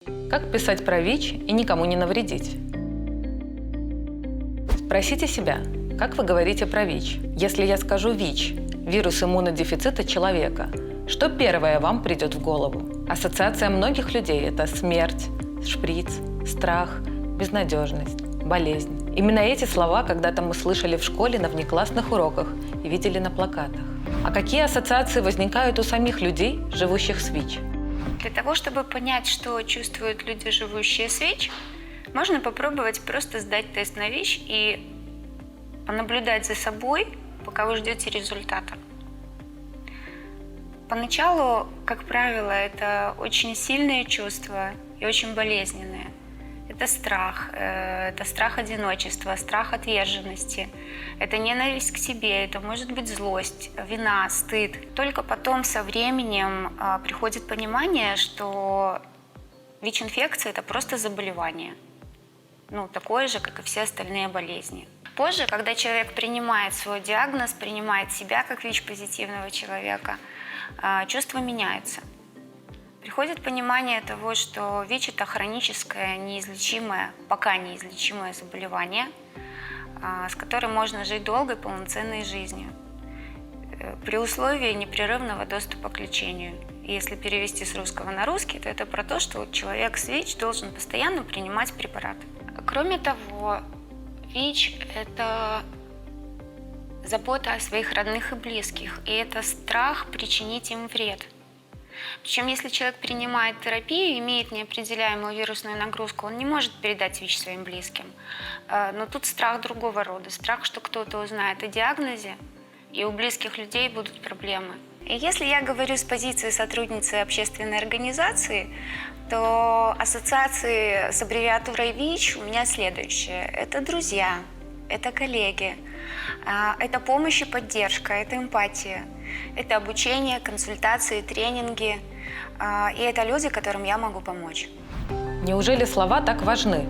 Как писать про ВИЧ и никому не навредить? Спросите себя, как вы говорите про ВИЧ? Если я скажу ВИЧ – вирус иммунодефицита человека, что первое вам придет в голову? Ассоциация многих людей – это смерть, шприц, страх, безнадежность, болезнь. Именно эти слова когда-то мы слышали в школе на внеклассных уроках и видели на плакатах. А какие ассоциации возникают у самих людей, живущих с ВИЧ? Для того, чтобы понять, что чувствуют люди, живущие с ВИЧ, можно попробовать просто сдать тест на ВИЧ и понаблюдать за собой, пока вы ждете результата. Поначалу, как правило, это очень сильные чувства и очень болезненные. Это страх одиночества, страх отверженности, это ненависть к себе, это может быть злость, вина, стыд. Только потом со временем приходит понимание, что ВИЧ-инфекция – это просто заболевание, такое же, как и все остальные болезни. Позже, когда человек принимает свой диагноз, принимает себя как ВИЧ-позитивного человека, чувства меняются. Приходит понимание того, что ВИЧ – это хроническое, неизлечимое, пока неизлечимое заболевание, с которым можно жить долгой, полноценной жизнью, при условии непрерывного доступа к лечению. И если перевести с русского на русский, то это про то, что человек с ВИЧ должен постоянно принимать препараты. Кроме того, ВИЧ – это забота о своих родных и близких, и это страх причинить им вред. Причем, если человек принимает терапию, имеет неопределяемую вирусную нагрузку, он не может передать ВИЧ своим близким. Но тут страх другого рода, страх, что кто-то узнает о диагнозе, и у близких людей будут проблемы. И если я говорю с позиции сотрудницы общественной организации, то ассоциации с аббревиатурой ВИЧ у меня следующие. Это друзья, это коллеги, это помощь и поддержка, это эмпатия, это обучение, консультации, тренинги, и это люди, которым я могу помочь. Неужели слова так важны?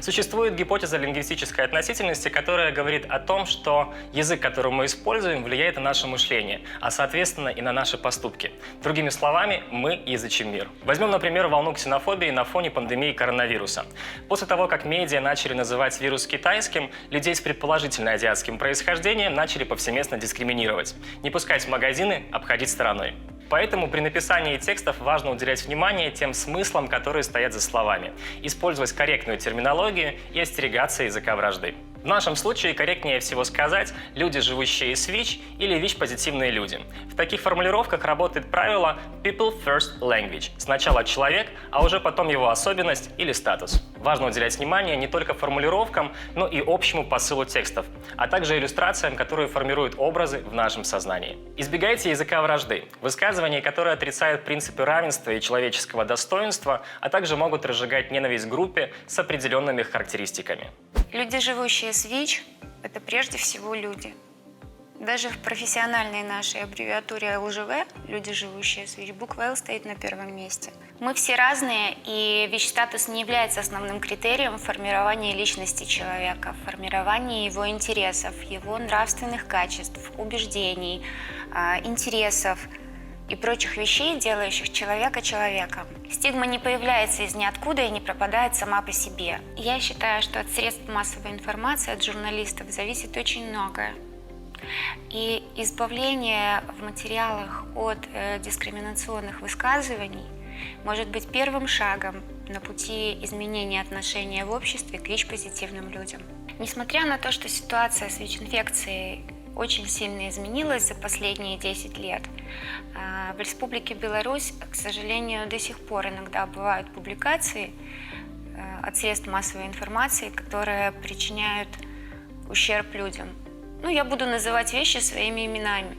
Существует гипотеза лингвистической относительности, которая говорит о том, что язык, который мы используем, влияет на наше мышление, а соответственно и на наши поступки. Другими словами, мы язычим мир. Возьмем, например, волну ксенофобии на фоне пандемии коронавируса. После того, как медиа начали называть вирус китайским, людей с предположительно азиатским происхождением начали повсеместно дискриминировать. Не пускать в магазины, обходить стороной. Поэтому при написании текстов важно уделять внимание тем смыслам, которые стоят за словами, использовать корректную терминологию и остерегаться языка вражды. В нашем случае корректнее всего сказать «люди, живущие с ВИЧ» или «ВИЧ-позитивные люди». В таких формулировках работает правило «people first language» – сначала человек, а уже потом его особенность или статус. Важно уделять внимание не только формулировкам, но и общему посылу текстов, а также иллюстрациям, которые формируют образы в нашем сознании. Избегайте языка вражды, высказываний, которые отрицают принципы равенства и человеческого достоинства, а также могут разжигать ненависть к группе с определенными характеристиками. Люди, живущие с ВИЧ, это прежде всего люди. Даже в профессиональной нашей аббревиатуре ЛЖВ «Люди, живущие с ВИЧ» буква «Л» стоит на первом месте. Мы все разные, и ВИЧ-статус не является основным критерием формирования личности человека, формирования его интересов, его нравственных качеств, убеждений, интересов и прочих вещей, делающих человека человеком. Стигма не появляется из ниоткуда и не пропадает сама по себе. Я считаю, что от средств массовой информации, от журналистов зависит очень многое. И избавление в материалах от дискриминационных высказываний может быть первым шагом на пути изменения отношения в обществе к ВИЧ-позитивным людям. Несмотря на то, что ситуация с ВИЧ-инфекцией очень сильно изменилась за последние 10 лет, в Республике Беларусь, к сожалению, до сих пор иногда бывают публикации от средств массовой информации, которые причиняют ущерб людям. Я буду называть вещи своими именами.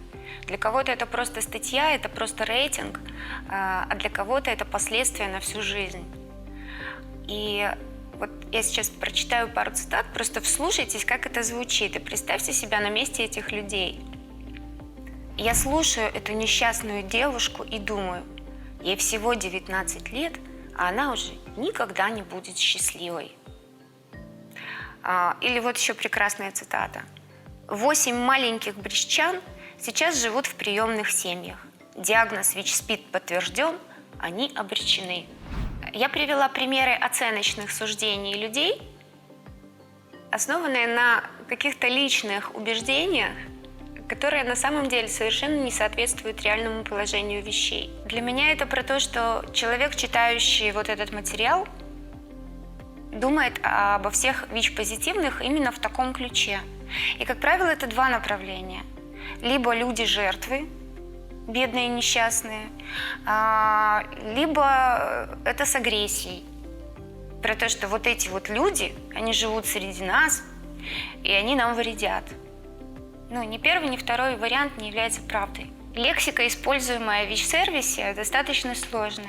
Для кого-то это просто статья, это просто рейтинг, а для кого-то это последствия на всю жизнь. И вот я сейчас прочитаю пару цитат, просто вслушайтесь, как это звучит, и представьте себя на месте этих людей. Я слушаю эту несчастную девушку и думаю, ей всего 19 лет, а она уже никогда не будет счастливой. Или вот еще прекрасная цитата. 8 маленьких брестчан сейчас живут в приемных семьях. Диагноз ВИЧ-СПИД подтвержден, они обречены. Я привела примеры оценочных суждений людей, основанные на каких-то личных убеждениях, которые на самом деле совершенно не соответствуют реальному положению вещей. Для меня это про то, что человек, читающий вот этот материал, думает обо всех ВИЧ-позитивных именно в таком ключе. И, как правило, это два направления. Либо люди-жертвы, бедные и несчастные, либо это с агрессией. Про то, что вот эти вот люди, они живут среди нас, и они нам вредят. Ни первый, ни второй вариант не является правдой. Лексика, используемая в ВИЧ-сервисе, достаточно сложная.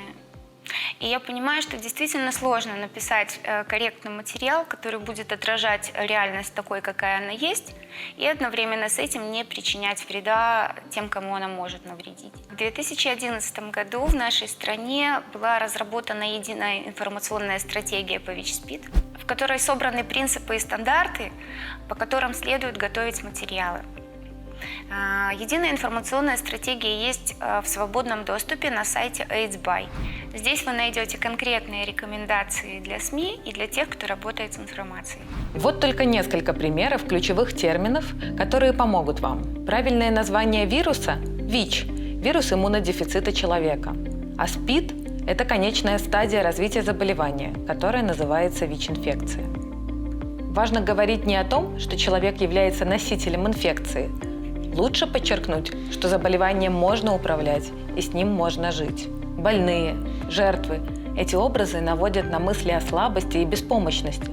И я понимаю, что действительно сложно написать корректный материал, который будет отражать реальность такой, какая она есть, и одновременно с этим не причинять вреда тем, кому она может навредить. В 2011 году в нашей стране была разработана единая информационная стратегия по ВИЧ-СПИД, в которой собраны принципы и стандарты, по которым следует готовить материалы. Единая информационная стратегия есть в свободном доступе на сайте AIDS-By. Здесь вы найдете конкретные рекомендации для СМИ и для тех, кто работает с информацией. Вот только несколько примеров ключевых терминов, которые помогут вам. Правильное название вируса – ВИЧ – вирус иммунодефицита человека. А СПИД – это конечная стадия развития заболевания, которая называется ВИЧ-инфекция. Важно говорить не о том, что человек является носителем инфекции. Лучше подчеркнуть, что заболеванием можно управлять и с ним можно жить. Больные, жертвы – эти образы наводят на мысли о слабости и беспомощности.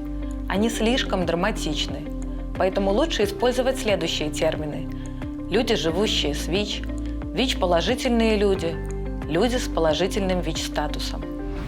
Они слишком драматичны. Поэтому лучше использовать следующие термины. Люди, живущие с ВИЧ, ВИЧ-положительные люди, люди с положительным ВИЧ-статусом.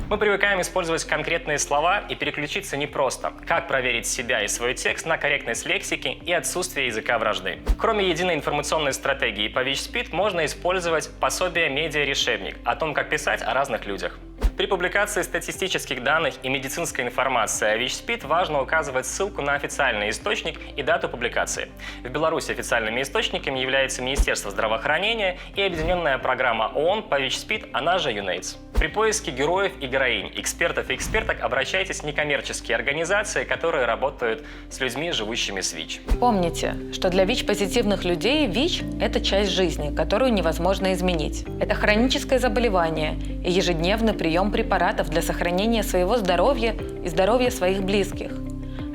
Мы привыкаем использовать конкретные слова и переключиться непросто. Как проверить себя и свой текст на корректность лексики и отсутствие языка вражды. Кроме единой информационной стратегии по ВИЧ-СПИД, можно использовать пособие «Медиа-решебник» о том, как писать о разных людях. При публикации статистических данных и медицинской информации о ВИЧ-СПИД важно указывать ссылку на официальный источник и дату публикации. В Беларуси официальными источниками являются Министерство здравоохранения и Объединенная программа ООН по ВИЧ-СПИД, она же UNAIDS. При поиске героев и героинь, экспертов и эксперток обращайтесь в некоммерческие организации, которые работают с людьми, живущими с ВИЧ. Помните, что для ВИЧ-позитивных людей ВИЧ – это часть жизни, которую невозможно изменить. Это хроническое заболевание и ежедневный прием препаратов для сохранения своего здоровья и здоровья своих близких.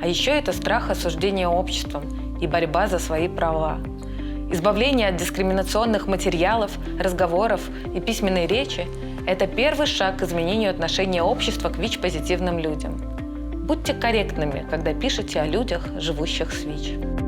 А еще это страх осуждения обществом и борьба за свои права. Избавление от дискриминационных материалов, разговоров и письменной речи – это первый шаг к изменению отношения общества к ВИЧ-позитивным людям. Будьте корректными, когда пишете о людях, живущих с ВИЧ.